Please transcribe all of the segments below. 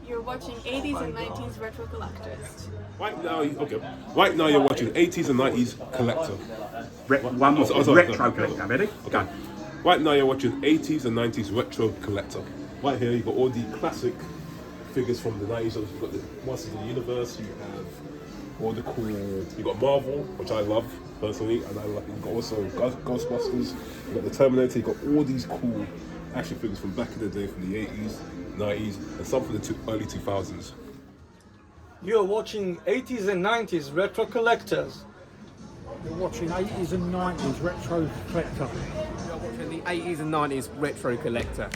You're watching 80s and 90s retro collectors. Right now you're watching 80s and 90s collector. One more. Retro collector. Ready? Go. Right now you're watching 80s and 90s retro collector. Right here you've got all the classic figures from the 90s. You've got the Masters of the Universe. You have all the cool. You got Marvel, which I love personally, and I like. You got also Ghostbusters. You got the Terminator. You got all these cool action figures from back in the day, from the 80s, 90s, and some from the early 2000s. You're watching 80s and 90s retro collectors. You're watching 80s and 90s retro collector. You're watching the 80s and 90s retro collector.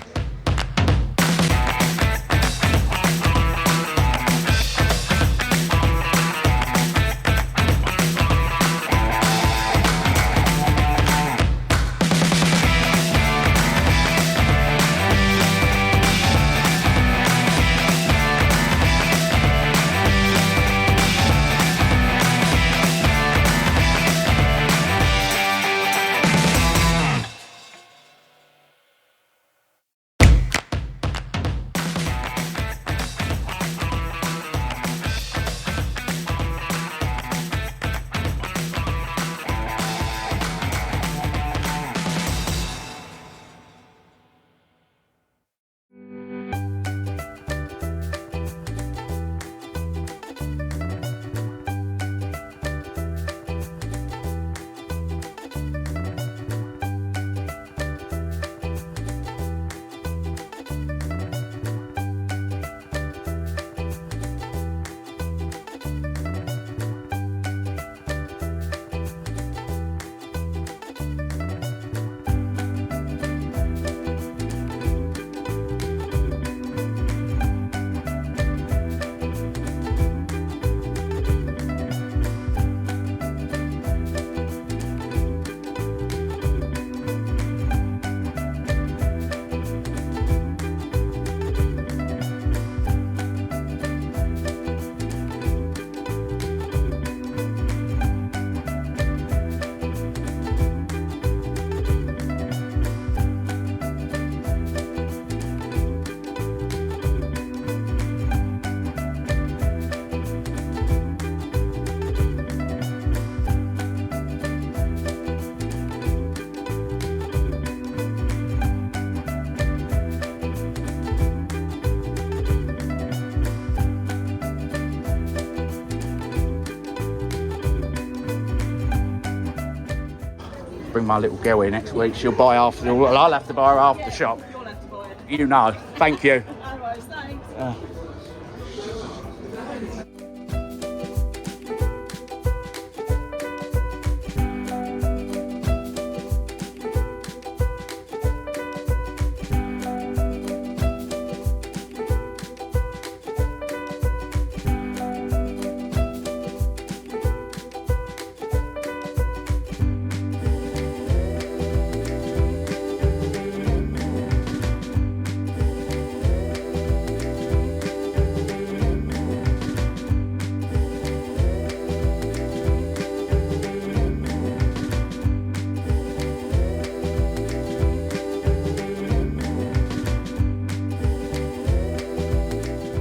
Bring my little girl here next week. She'll buy after. Well, I'll have to buy her after the shop. You'll have to buy it. You know. Thank you. Otherwise, thanks.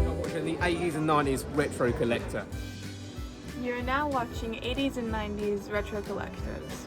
You're watching the 80s and 90s retro collector. You're now watching 80s and 90s retro collectors.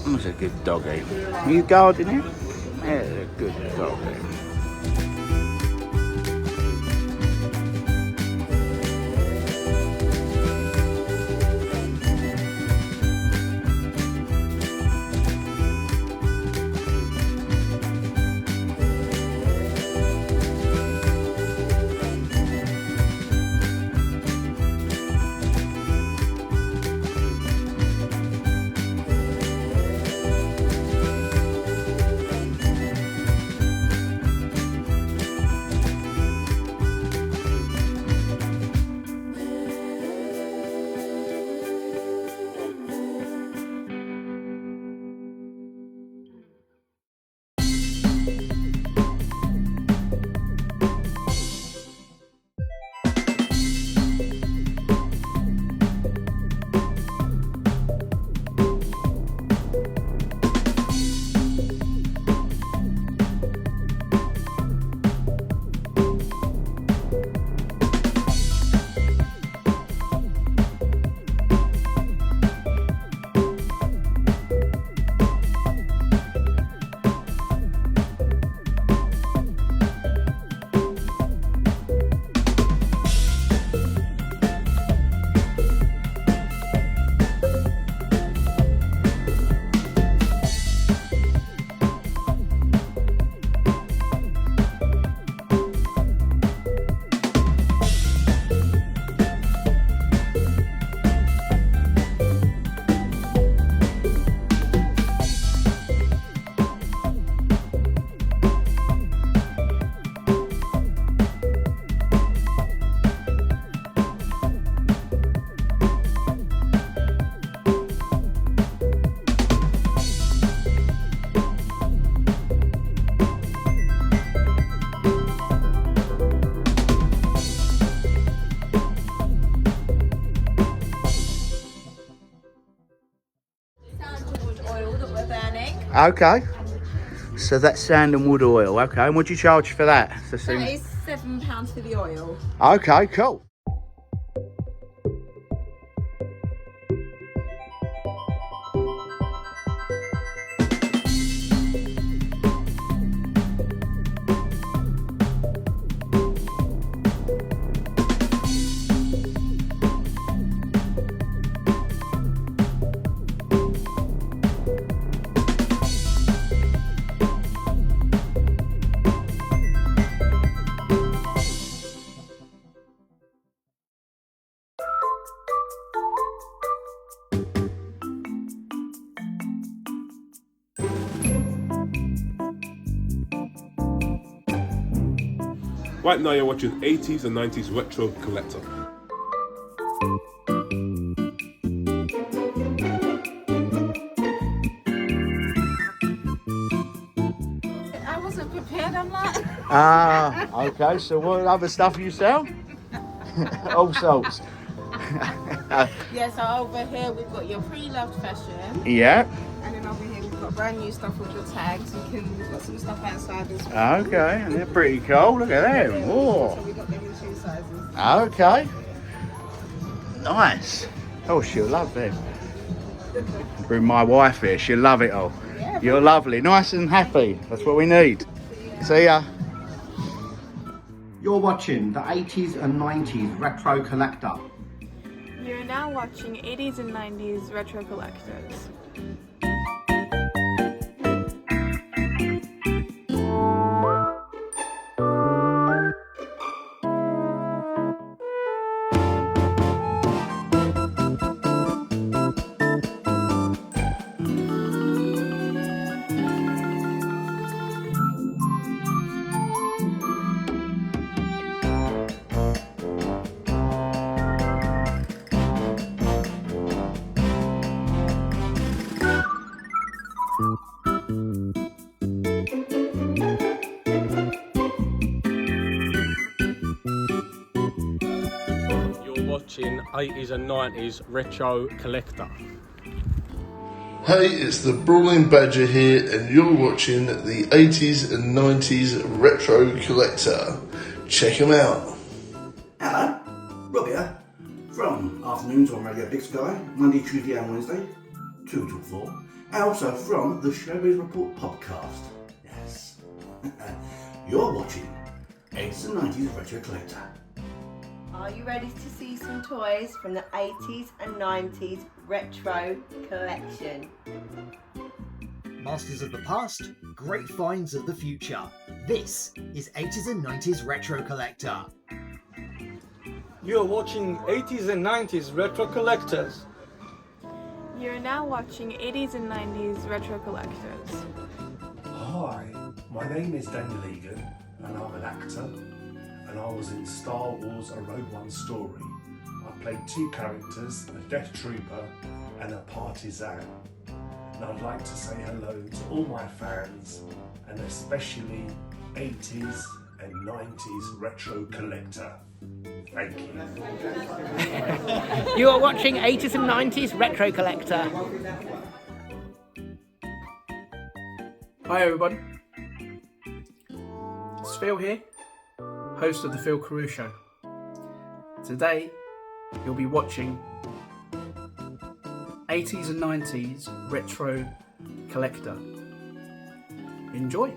That's a good doggy. Are you guarding it? Yeah, a good doggy. Okay. So that's sandalwood oil. Okay. And what do you charge for that? That is £7 for the oil. Okay, cool. Right now you're watching 80s and 90s retro collector. I wasn't prepared, I'm like. Ah, okay. So what other stuff you sell? All sorts. Yeah, so over here we've got your pre-loved fashion. Yeah. And then over here we've got brand new stuff with the tags. We've got some stuff outside as well. Okay, they're pretty cool. Look at them. So Oh. we've got them in 2 sizes. Okay. Nice. Oh, she'll love them. Bring my wife here. She'll love it all. Yeah. You're lovely. Nice and happy. That's what we need. See ya. You're watching the 80s and 90s Retro Collector. You're now watching 80s and 90s retro collectors. You're watching 80s and 90s retro collector. Hey, it's the Brawling Badger here, and you're watching the 80s and 90s Retro Collector. Check them out. Hello, Rob here from Afternoons on Radio Big Sky, Monday, Tuesday and Wednesday, 224, and also from the Showbiz Report podcast. Yes. You're watching 80s and 90s Retro Collector. Are you ready to see some toys from the 80s and 90s Retro Collection? Masters of the past, great finds of the future. This is 80s and 90s Retro Collector. You're watching 80s and 90s Retro Collectors. You're now watching 80s and 90s Retro Collectors. Hi, my name is Daniel Egan and I'm an actor, and I was in Star Wars A Rogue One Story. I played two characters, a Death Trooper and a Partisan. And I'd like to say hello to all my fans, and especially 80s and 90s Retro Collector. Thank you. You are watching 80s and 90s Retro Collector. Hi everybody, it's Phil here, host of the Phil Carew Show. Today you'll be watching 80s and 90s Retro Collector. Enjoy!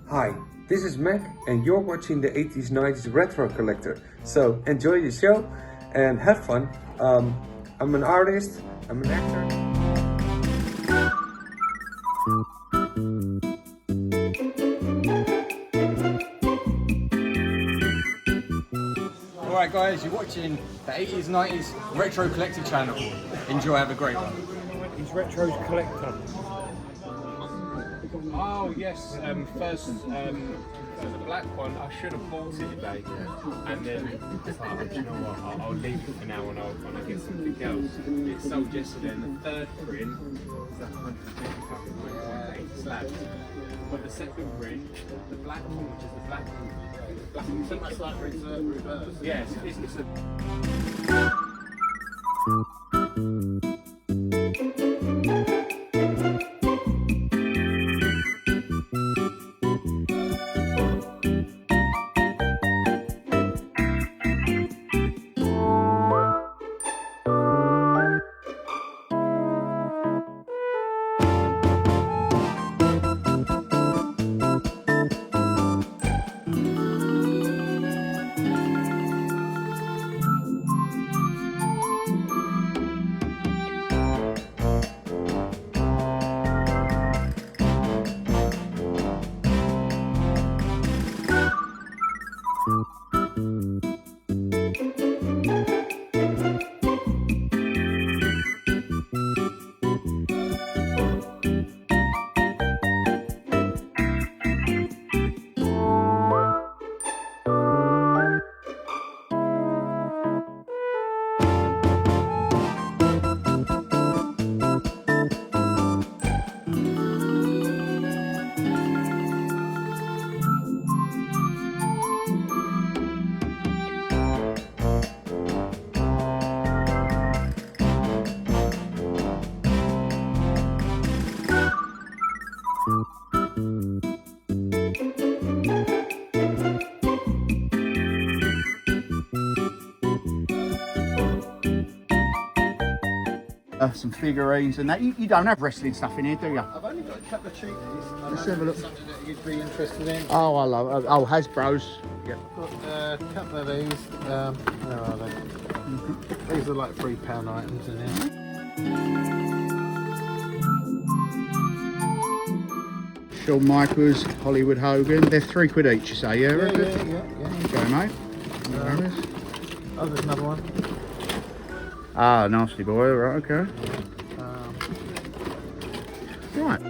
Hi, this is Mac and you're watching the 80s 90s Retro Collector. So enjoy your show and have fun. I'm an artist, I'm an actor. Alright guys, you're watching the 80s 90s Retro Collector channel. Enjoy, have a great one. He's Retro Collector. Oh yes, first for the black one, I should have bought it today, and then you know what, I'll leave it for now and I'll get something else. It sold yesterday, and the third print was that 150 slabs. But the second print, the black one, which is the black one, so much like reverse. Yes, it's a. Some figurines and that. You don't have wrestling stuff in here, do you? I've only got a couple of cheapies. Let's have a look. Something that you'd be interested in. Oh, I love Hasbro's. Yeah. Got a couple of these. Where are they? These are like £3 items in here. Shawn Michaels, Hollywood Hogan. They're £3 each, you say, yeah? Yeah. Okay, mate. Oh, there's another one. Ah, nasty boy, right, okay. Right.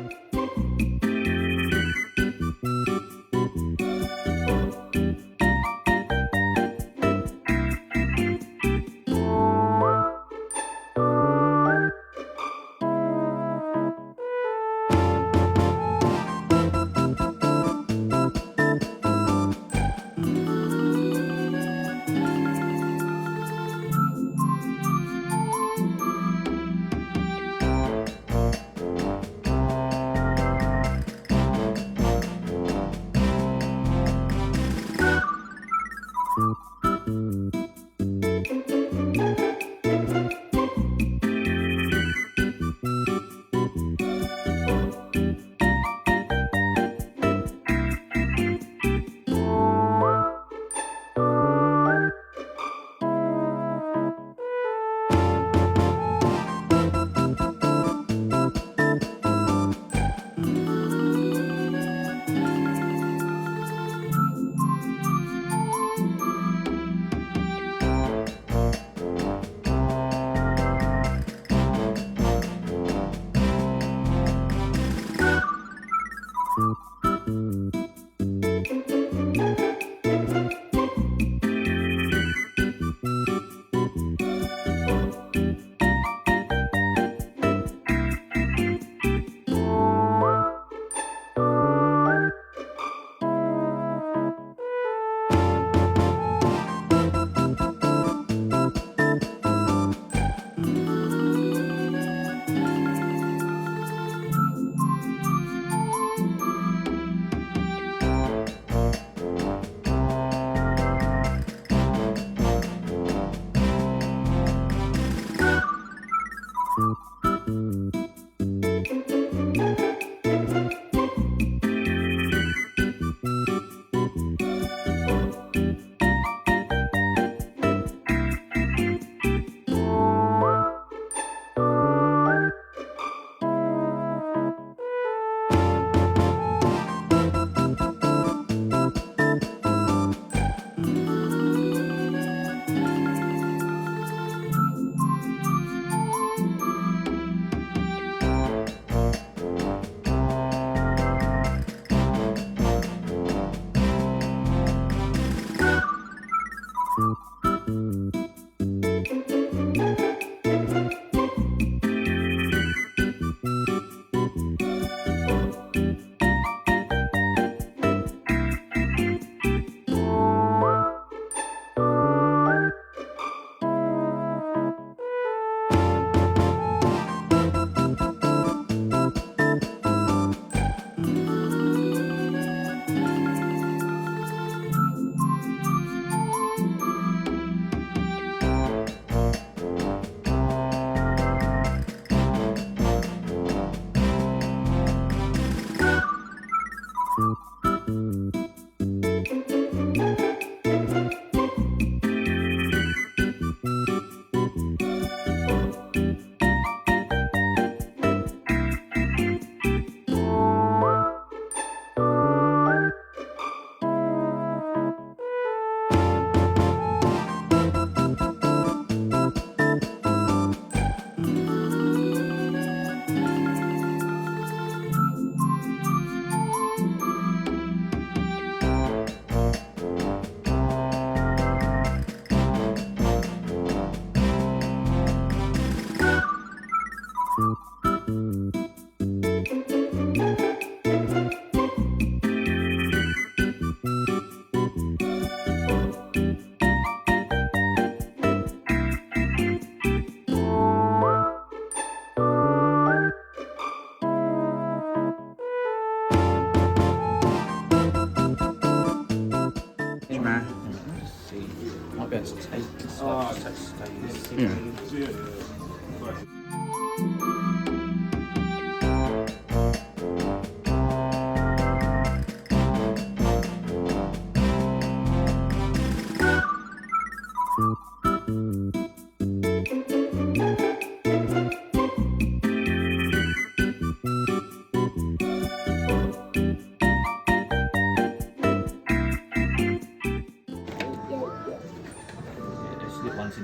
Might be able to take this stuff, just take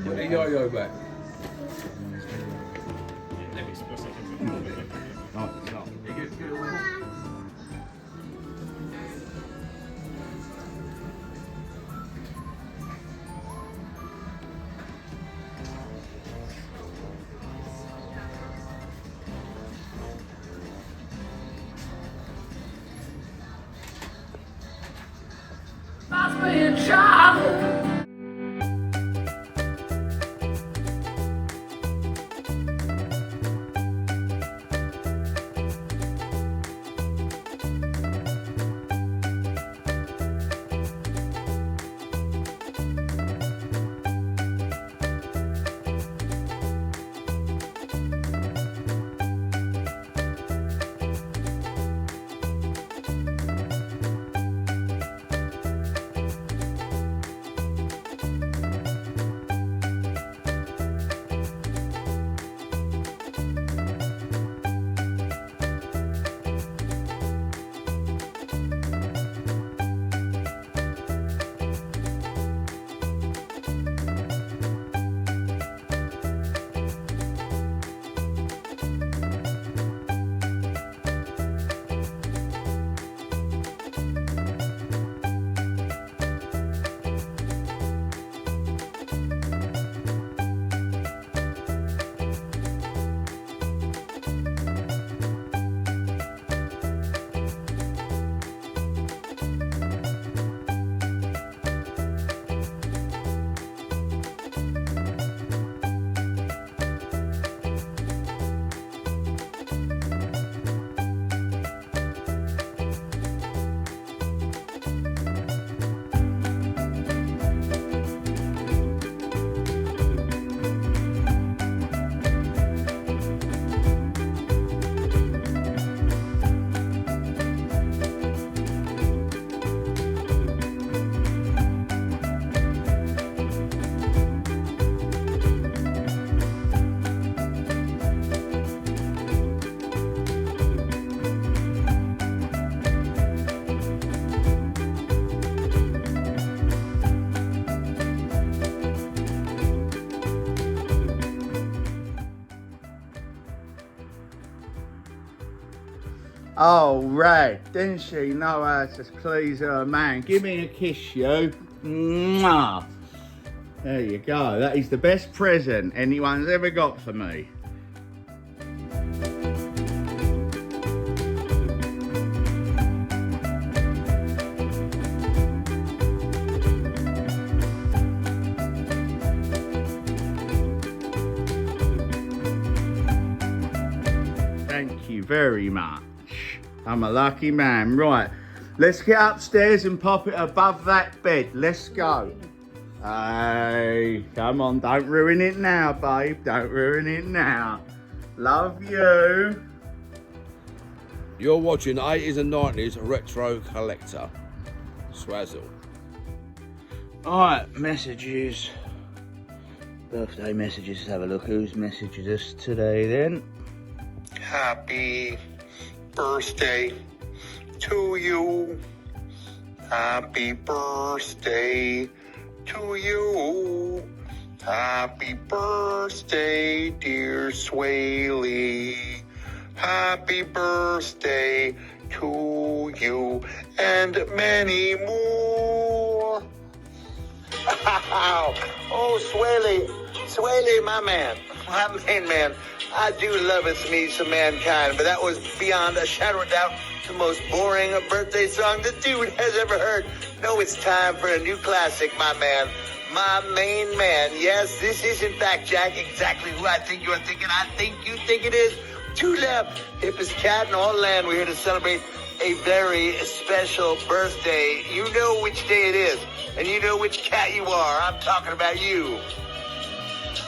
Put the yo-yo back. That's me in trouble. Oh, Rad, didn't she know how to please her man? Give me a kiss, you. Mwah. There you go. That is the best present anyone's ever got for me. Thank you very much. I'm a lucky man. Right, let's get upstairs and pop it above that bed. Let's go. Hey, come on, don't ruin it now, babe. Don't ruin it now. Love you. You're watching 80s and 90s Retro Collector. Swazzle. Alright, messages. Birthday messages. Let's have a look who's messaged us today then. Happy birthday to you. Happy birthday to you. Happy birthday, dear Swaley. Happy birthday to you and many more. Oh, Swaley, my man, my main man. I do love It's Me Some Mankind, but that was beyond a shadow of doubt the most boring birthday song the dude has ever heard. No, it's time for a new classic, my man. My main man. Yes, this is in fact, Jack, exactly who I think you're thinking. I think you think it is. To left, hippest cat in all land. We're here to celebrate a very special birthday. You know which day it is, and you know which cat you are. I'm talking about you.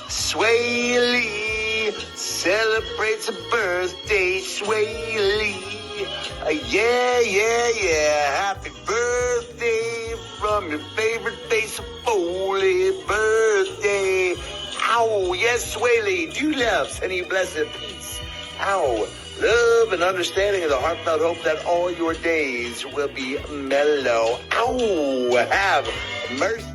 Swaley celebrates a birthday, Swaley. Yeah. Happy birthday from your favorite face of Foley. Birthday. Ow, yes, Swaley. Do love, send you blessed peace. Ow. Love and understanding of the heartfelt hope that all your days will be mellow. Ow. Have mercy.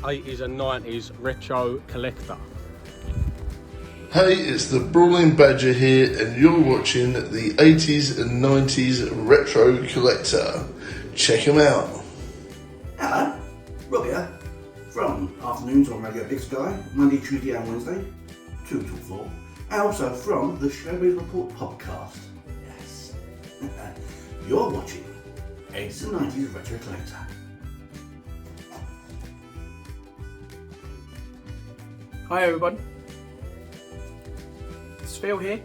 80s and 90s retro collector. Hey, it's the Brawling Badger here, and you're watching the 80s and 90s Retro Collector. Check him out. Hello, Rob here, from Afternoons on Radio Big Sky, Monday, Tuesday and Wednesday, 2 till 4, and also from the Showbiz Report podcast. Yes. You're watching 80s and 90s Retro Collector. Hi everyone, it's Phil here,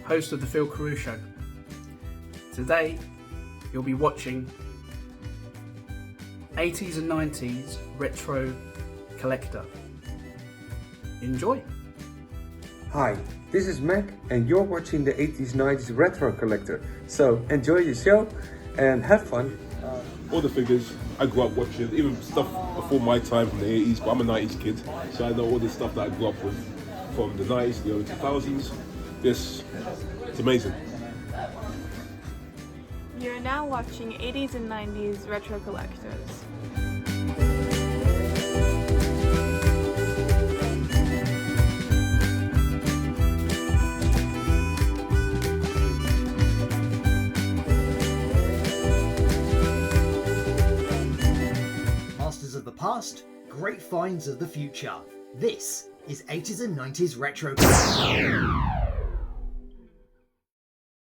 host of the Phil Carew Show. Today you'll be watching 80s and 90s Retro Collector. Enjoy! Hi, this is Mac and you're watching the 80s 90s Retro Collector. So enjoy your show and have fun. All the figures I grew up watching, even stuff before my time from the 80s, but I'm a 90s kid, so I know all the stuff that I grew up with from the 90s, the early 2000s. It's amazing. You're now watching 80s and 90s Retro Collectors. Masters of the past, great finds of the future. This is 80s and 90s Retro Collector.